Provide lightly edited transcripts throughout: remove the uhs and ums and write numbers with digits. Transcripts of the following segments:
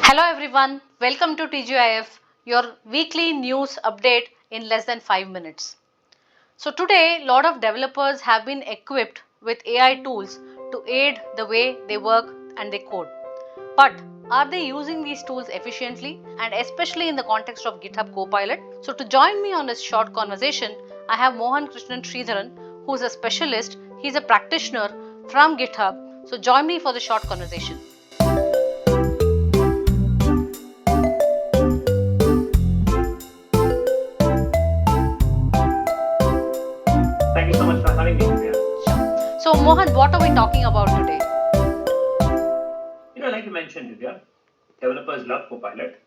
Hello everyone, welcome to TGIF, your weekly news update in less than 5 minutes. So today, a lot of developers have been equipped with AI tools to aid the way they work and they code. But are they using these tools efficiently and especially in the context of GitHub Copilot? So to join me on this short conversation, I have Mohan Krishnan Sridharan, who is a specialist. He's a practitioner from GitHub. So join me for the short conversation. Thank you so much for having me, Divya. Sure. So Mohan, what are we talking about today? Like you mentioned, Divya, developers love Copilot.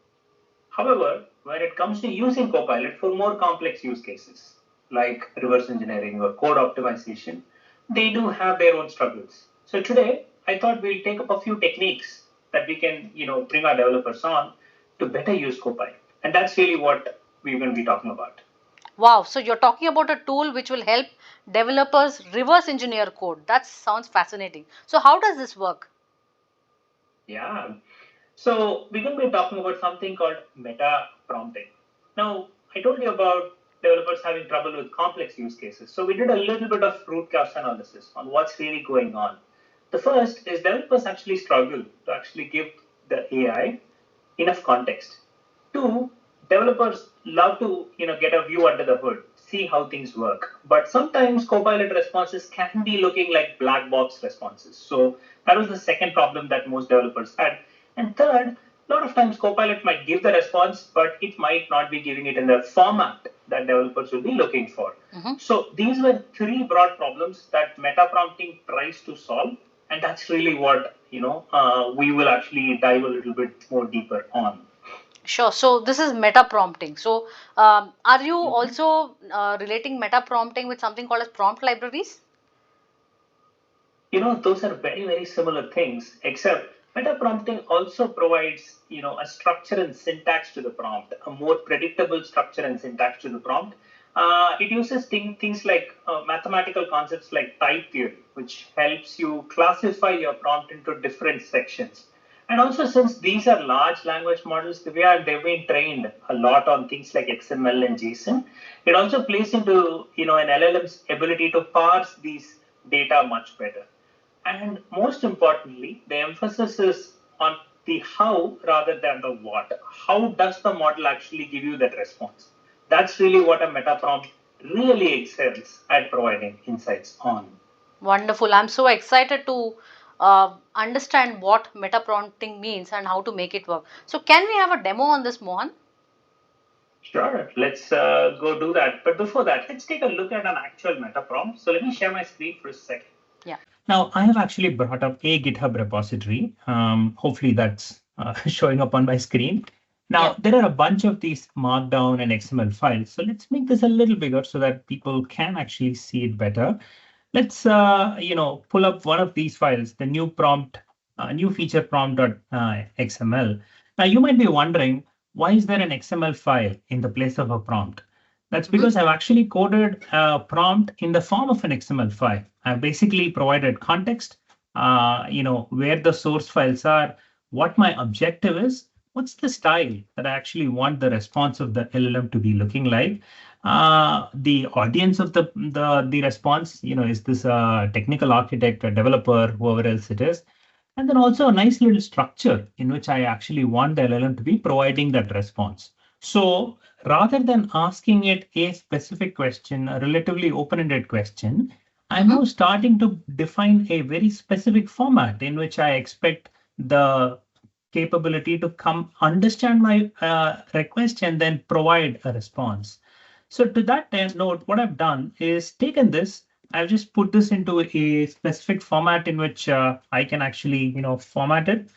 However, when it comes to using Copilot for more complex use cases, like reverse engineering or code optimization, they do have their own struggles. So today, I thought we'll take up a few techniques that we can, bring our developers on to better use Copilot. And that's really what we're going to be talking about. Wow, so you're talking about a tool which will help developers reverse engineer code. That sounds fascinating. So how does this work? Yeah. So we're going to be talking about something called meta prompting. Now, I told you about developers having trouble with complex use cases. So we did a little bit of root cause analysis on what's really going on. The first is developers actually struggle to actually give the AI enough context. Two, developers love to get a view under the hood, see how things work. But sometimes Copilot responses can be looking like black box responses. So that was the second problem that most developers had. And third, a lot of times Copilot might give the response, but it might not be giving it in the format that developers will be looking for. So these were three broad problems that meta prompting tries to solve, and that's really what we will actually dive a little bit more deeper on. Sure. So this is meta prompting. So are you also relating meta prompting with something called as prompt libraries? Those are very, very similar things, except meta prompting also provides, a structure and syntax to the prompt, a more predictable structure and syntax to the prompt. It uses things like mathematical concepts like type theory, which helps you classify your prompt into different sections. And also, since these are large language models, they've been trained a lot on things like XML and JSON. It also plays into an LLM's ability to parse these data much better. And most importantly, the emphasis is on the how rather than the what. How does the model actually give you that response? That's really what a meta prompt really excels at providing insights on. Wonderful. I'm so excited to understand what meta prompting means and how to make it work. So can we have a demo on this, Mohan? Sure, let's go do that. But before that, let's take a look at an actual meta prompt. So let me share my screen for a second. Yeah. Now, I have actually brought up a GitHub repository. Hopefully that's showing up on my screen. Now, there are a bunch of these Markdown and XML files. So let's make this a little bigger so that people can actually see it better. Let's, pull up one of these files, the new prompt, new feature prompt.xml. Now, you might be wondering, why is there an XML file in the place of a prompt? That's because I've actually coded a prompt in the form of an XML file. I've basically provided context, where the source files are, what my objective is, what's the style that I actually want the response of the LLM to be looking like, the audience of the response, is this a technical architect, a developer, whoever else it is, and then also a nice little structure in which I actually want the LLM to be providing that response. So rather than asking it a specific question, a relatively open-ended question, I'm now starting to define a very specific format in which I expect the capability to come understand my request and then provide a response. So to that note, what I've done is taken this, I've just put this into a specific format in which I can actually, format it.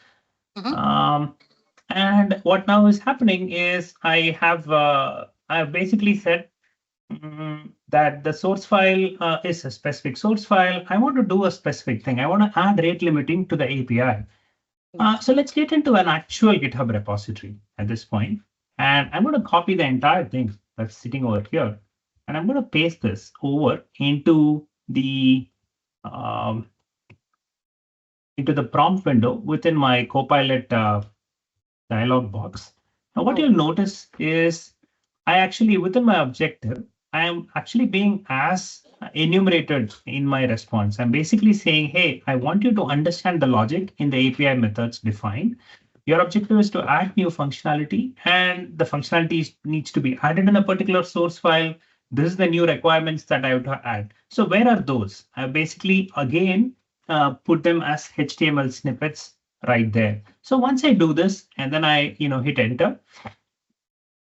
And what now is happening is I've basically said that the source file is a specific source file. I want to do a specific thing. I want to add rate limiting to the API. So let's get into an actual GitHub repository at this point. And I'm going to copy the entire thing that's sitting over here. And I'm going to paste this over into the prompt window within my Copilot dialog box. Now, what you'll notice is I actually, within my objective, I am actually being as enumerated in my response. I'm basically saying, hey, I want you to understand the logic in the API methods defined. Your objective is to add new functionality, and the functionality needs to be added in a particular source file. This is the new requirements that I would add. So where are those? I basically, again, put them as HTML snippets right there. So once I do this and then I hit enter,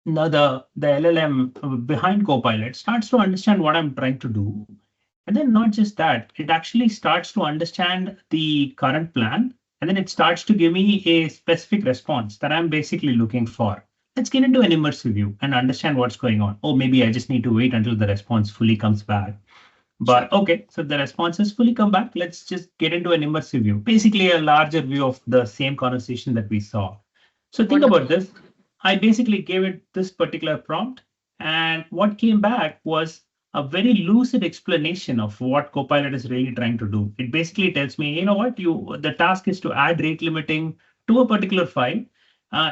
now the LLM behind Copilot starts to understand what I'm trying to do. And then not just that, it actually starts to understand the current plan, and then it starts to give me a specific response that I'm basically looking for. Let's get into an immersive view and understand what's going on. Oh, maybe I just need to wait until the response fully comes back. But okay, so the responses fully come back. Let's just get into an immersive view, basically a larger view of the same conversation that we saw. So think about this. I basically gave it this particular prompt, and what came back was a very lucid explanation of what Copilot is really trying to do. It basically tells me, you know what, the task is to add rate limiting to a particular file.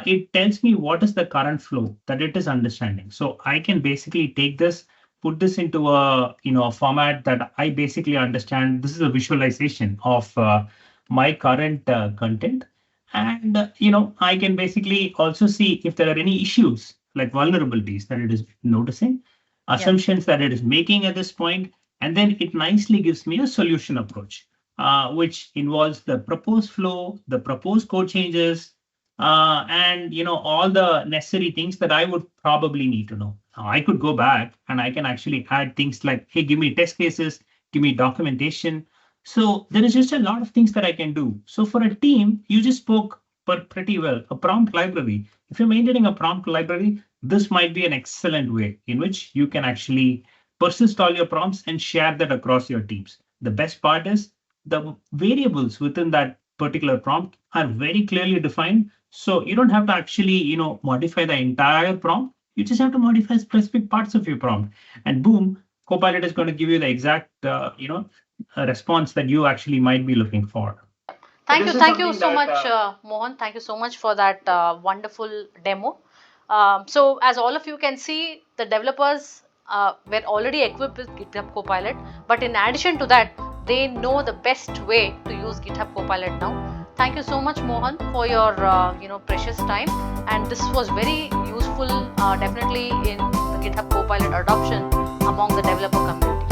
It tells me what is the current flow that it is understanding. So I can basically take this, put this into a a format that I basically understand. This is a visualization of my current content, and I can basically also see if there are any issues like vulnerabilities that it is noticing, assumptions that it is making at this point, and then it nicely gives me a solution approach, which involves the proposed flow, the proposed code changes, and all the necessary things that I would probably need to know. Now, I could go back and I can actually add things like, hey, give me test cases, give me documentation. So there is just a lot of things that I can do. So for a team, you just spoke pretty well. A prompt library. If you're maintaining a prompt library, this might be an excellent way in which you can actually persist all your prompts and share that across your teams. The best part is the variables within that particular prompt are very clearly defined. So you don't have to actually, modify the entire prompt. You just have to modify specific parts of your prompt, and boom, Copilot is going to give you the exact, response that you actually might be looking for. Thank you so much, Mohan. Thank you so much for that wonderful demo. So as all of you can see, the developers were already equipped with GitHub Copilot, but in addition to that, they know the best way to use GitHub Copilot now. Thank you so much, Mohan, for your precious time, and this was very useful, definitely in the GitHub Copilot adoption among the developer community.